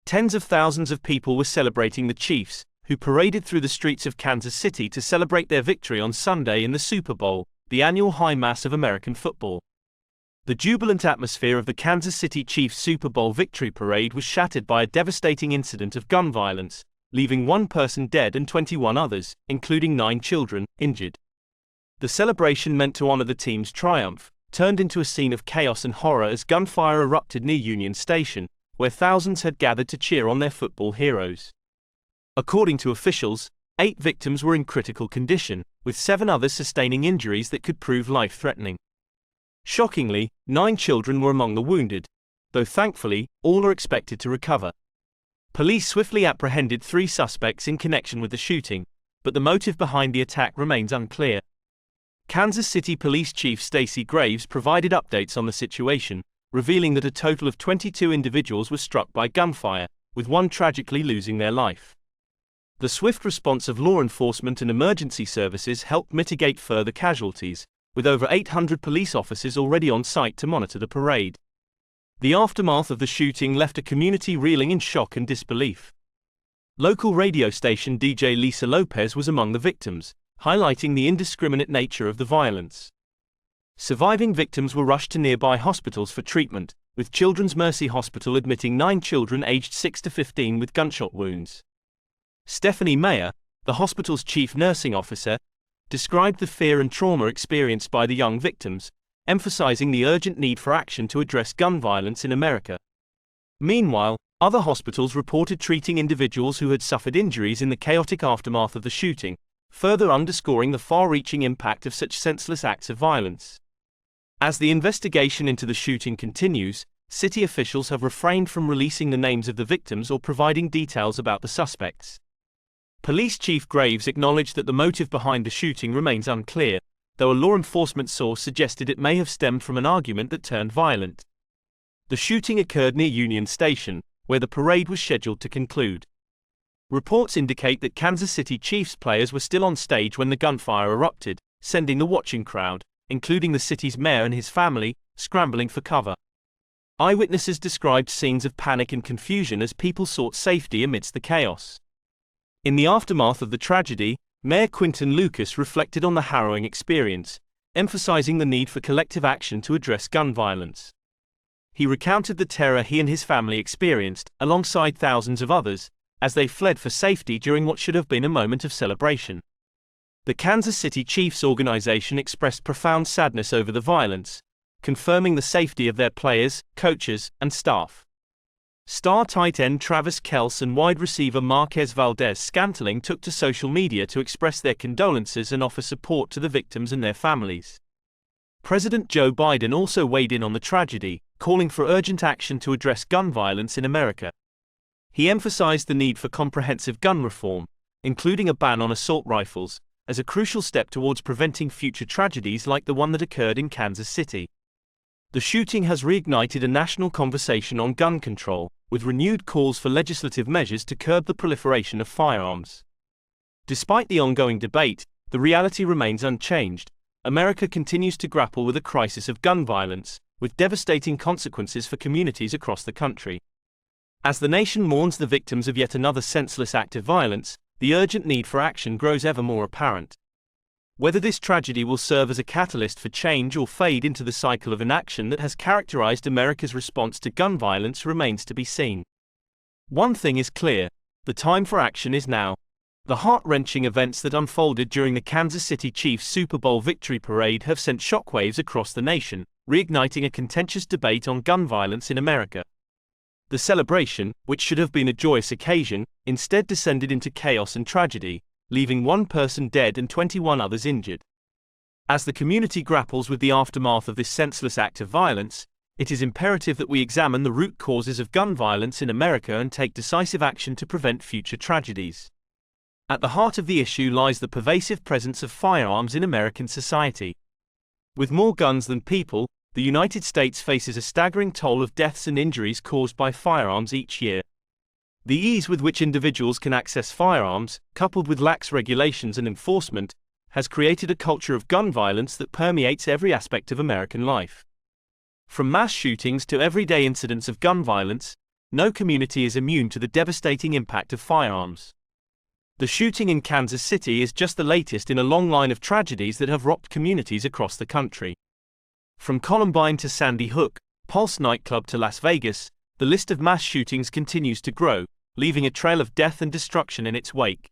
Tens of thousands of people were celebrating the Chiefs, who paraded through the streets of Kansas City to celebrate their victory on Sunday in the Super Bowl, the annual high mass of American football. The jubilant atmosphere of the Kansas City Chiefs Super Bowl victory parade was shattered by a devastating incident of gun violence, leaving one person dead and 21 others, including 9 children, injured. The celebration meant to honor the team's triumph turned into a scene of chaos and horror as gunfire erupted near Union Station, where thousands had gathered to cheer on their football heroes. According to officials, 8 victims were in critical condition, with 7 others sustaining injuries that could prove life-threatening. Shockingly, 9 children were among the wounded, though thankfully, all are expected to recover. Police swiftly apprehended 3 suspects in connection with the shooting, but the motive behind the attack remains unclear. Kansas City Police Chief Stacey Graves provided updates on the situation, revealing that a total of 22 individuals were struck by gunfire, with 1 tragically losing their life. The swift response of law enforcement and emergency services helped mitigate further casualties, with over 800 police officers already on site to monitor the parade. The aftermath of the shooting left a community reeling in shock and disbelief. Local radio station DJ Lisa Lopez was among the victims, highlighting the indiscriminate nature of the violence. Surviving victims were rushed to nearby hospitals for treatment, with Children's Mercy Hospital admitting 9 children aged 6 to 15 with gunshot wounds. Stephanie Mayer, the hospital's chief nursing officer, described the fear and trauma experienced by the young victims, emphasizing the urgent need for action to address gun violence in America. Meanwhile, other hospitals reported treating individuals who had suffered injuries in the chaotic aftermath of the shooting, further underscoring the far-reaching impact of such senseless acts of violence. As the investigation into the shooting continues, city officials have refrained from releasing the names of the victims or providing details about the suspects. Police Chief Graves acknowledged that the motive behind the shooting remains unclear, though a law enforcement source suggested it may have stemmed from an argument that turned violent. The shooting occurred near Union Station, where the parade was scheduled to conclude. Reports indicate that Kansas City Chiefs players were still on stage when the gunfire erupted, sending the watching crowd, including the city's mayor and his family, scrambling for cover. Eyewitnesses described scenes of panic and confusion as people sought safety amidst the chaos. In the aftermath of the tragedy, Mayor Quinton Lucas reflected on the harrowing experience, emphasizing the need for collective action to address gun violence. He recounted the terror he and his family experienced, alongside thousands of others, as they fled for safety during what should have been a moment of celebration. The Kansas City Chiefs organization expressed profound sadness over the violence, confirming the safety of their players, coaches, and staff. Star tight end Travis Kelce and wide receiver Marquez Valdes-Scantling took to social media to express their condolences and offer support to the victims and their families. President Joe Biden also weighed in on the tragedy, calling for urgent action to address gun violence in America. He emphasized the need for comprehensive gun reform, including a ban on assault rifles, as a crucial step towards preventing future tragedies like the one that occurred in Kansas City. The shooting has reignited a national conversation on gun control, with renewed calls for legislative measures to curb the proliferation of firearms. Despite the ongoing debate, the reality remains unchanged. America continues to grapple with a crisis of gun violence, with devastating consequences for communities across the country. As the nation mourns the victims of yet another senseless act of violence, the urgent need for action grows ever more apparent. Whether this tragedy will serve as a catalyst for change or fade into the cycle of inaction that has characterized America's response to gun violence remains to be seen. One thing is clear: the time for action is now. The heart-wrenching events that unfolded during the Kansas City Chiefs Super Bowl victory parade have sent shockwaves across the nation, reigniting a contentious debate on gun violence in America. The celebration, which should have been a joyous occasion, instead descended into chaos and tragedy, leaving 1 person dead and 21 others injured. As the community grapples with the aftermath of this senseless act of violence, it is imperative that we examine the root causes of gun violence in America and take decisive action to prevent future tragedies. At the heart of the issue lies the pervasive presence of firearms in American society. With more guns than people, the United States faces a staggering toll of deaths and injuries caused by firearms each year. The ease with which individuals can access firearms, coupled with lax regulations and enforcement, has created a culture of gun violence that permeates every aspect of American life. From mass shootings to everyday incidents of gun violence, no community is immune to the devastating impact of firearms. The shooting in Kansas City is just the latest in a long line of tragedies that have rocked communities across the country. From Columbine to Sandy Hook, Pulse nightclub to Las Vegas, the list of mass shootings continues to grow, leaving a trail of death and destruction in its wake.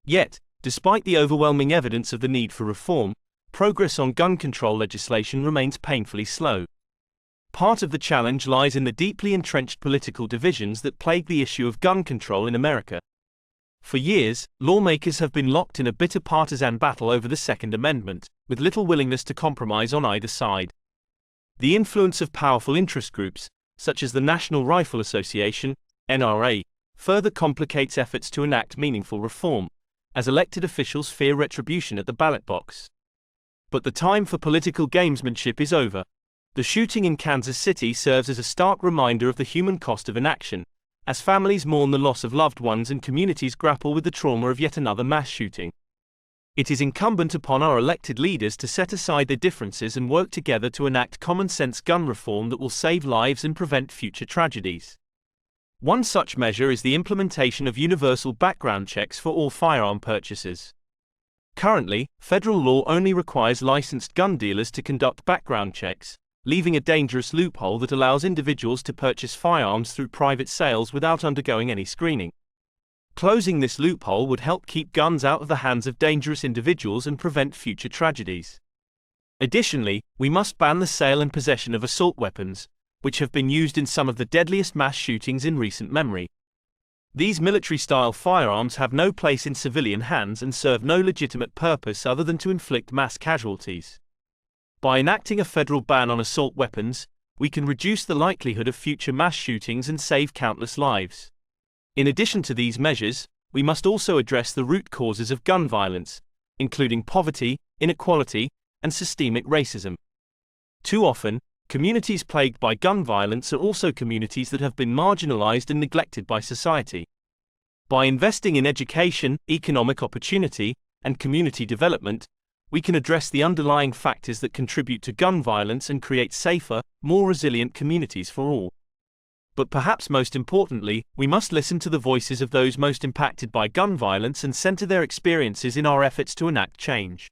Yet, despite the overwhelming evidence of the need for reform, progress on gun control legislation remains painfully slow. Part of the challenge lies in the deeply entrenched political divisions that plague the issue of gun control in America. For years, lawmakers have been locked in a bitter partisan battle over the Second Amendment, with little willingness to compromise on either side. The influence of powerful interest groups, such as the National Rifle Association, NRA, further complicates efforts to enact meaningful reform, as elected officials fear retribution at the ballot box. But the time for political gamesmanship is over. The shooting in Kansas City serves as a stark reminder of the human cost of inaction, as families mourn the loss of loved ones and communities grapple with the trauma of yet another mass shooting. It is incumbent upon our elected leaders to set aside their differences and work together to enact common-sense gun reform that will save lives and prevent future tragedies. One such measure is the implementation of universal background checks for all firearm purchases. Currently, federal law only requires licensed gun dealers to conduct background checks, leaving a dangerous loophole that allows individuals to purchase firearms through private sales without undergoing any screening. Closing this loophole would help keep guns out of the hands of dangerous individuals and prevent future tragedies. Additionally, we must ban the sale and possession of assault weapons, which have been used in some of the deadliest mass shootings in recent memory. These military-style firearms have no place in civilian hands and serve no legitimate purpose other than to inflict mass casualties. By enacting a federal ban on assault weapons, we can reduce the likelihood of future mass shootings and save countless lives. In addition to these measures, we must also address the root causes of gun violence, including poverty, inequality, and systemic racism. Too often, communities plagued by gun violence are also communities that have been marginalized and neglected by society. By investing in education, economic opportunity, and community development, we can address the underlying factors that contribute to gun violence and create safer, more resilient communities for all. But perhaps most importantly, we must listen to the voices of those most impacted by gun violence and center their experiences in our efforts to enact change.